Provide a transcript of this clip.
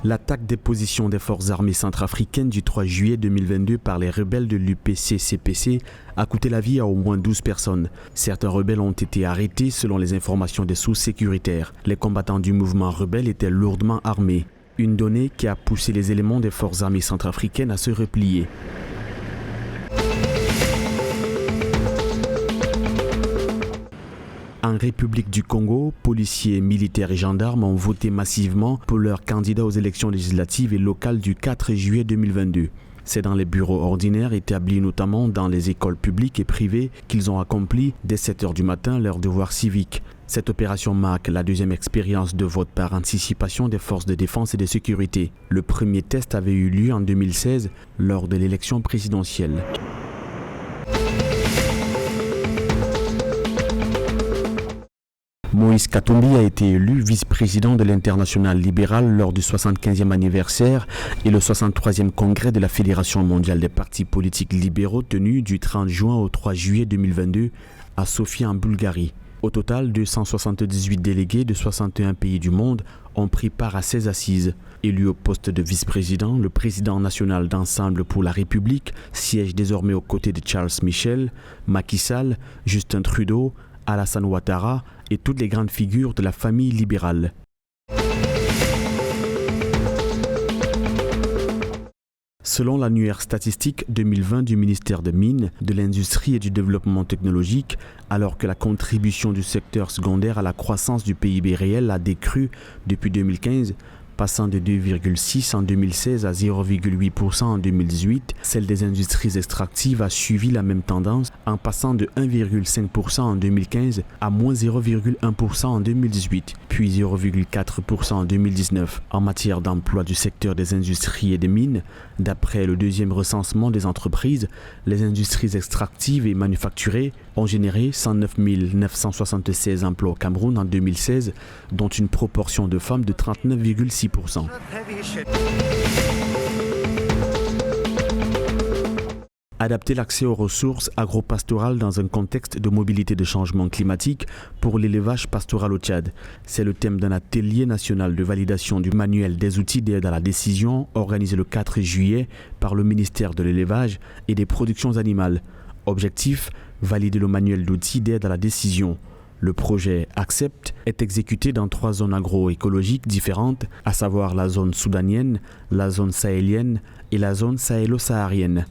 L'attaque des positions des forces armées centrafricaines du 3 juillet 2022 par les rebelles de l'UPC-CPC a coûté la vie à au moins 12 personnes. Certains rebelles ont été arrêtés selon les informations des sources sécuritaires. Les combattants du mouvement rebelle étaient lourdement armés. Une donnée qui a poussé les éléments des forces armées centrafricaines à se replier. En République du Congo, policiers, militaires et gendarmes ont voté massivement pour leurs candidats aux élections législatives et locales du 4 juillet 2022. C'est dans les bureaux ordinaires établis notamment dans les écoles publiques et privées qu'ils ont accompli dès 7 h du matin leur devoir civique. Cette opération marque la deuxième expérience de vote par anticipation des forces de défense et de sécurité. Le premier test avait eu lieu en 2016 lors de l'élection présidentielle. Moïse Katumbi a été élu vice-président de l'Internationale libérale lors du 75e anniversaire et le 63e congrès de la Fédération mondiale des partis politiques libéraux tenu du 30 juin au 3 juillet 2022 à Sofia en Bulgarie. Au total, 278 délégués de 61 pays du monde ont pris part à ces assises. Élu au poste de vice-président, le président national d'Ensemble pour la République siège désormais aux côtés de Charles Michel, Macky Sall, Justin Trudeau, Alassane Ouattara et toutes les grandes figures de la famille libérale. Selon l'annuaire statistique 2020 du ministère des Mines, de l'Industrie et du Développement technologique, alors que la contribution du secteur secondaire à la croissance du PIB réel a décru depuis 2015, passant de 2,6 en 2016 à 0,8% en 2018, celle des industries extractives a suivi la même tendance en passant de 1,5% en 2015 à moins 0,1% en 2018, puis 0,4% en 2019. En matière d'emploi du secteur des industries et des mines, d'après le deuxième recensement des entreprises, les industries extractives et manufacturées ont généré 109 976 emplois au Cameroun en 2016, dont une proportion de femmes de 39,6%. Adapter l'accès aux ressources agro-pastorales dans un contexte de mobilité de changement climatique pour l'élevage pastoral au Tchad. C'est le thème d'un atelier national de validation du manuel des outils d'aide à la décision organisé le 4 juillet par le ministère de l'Élevage et des Productions animales. Objectif, valider le manuel d'outils d'aide à la décision. Le projet ACCEPT est exécuté dans 3 zones agroécologiques différentes, à savoir la zone soudanienne, la zone sahélienne et la zone sahélo-saharienne.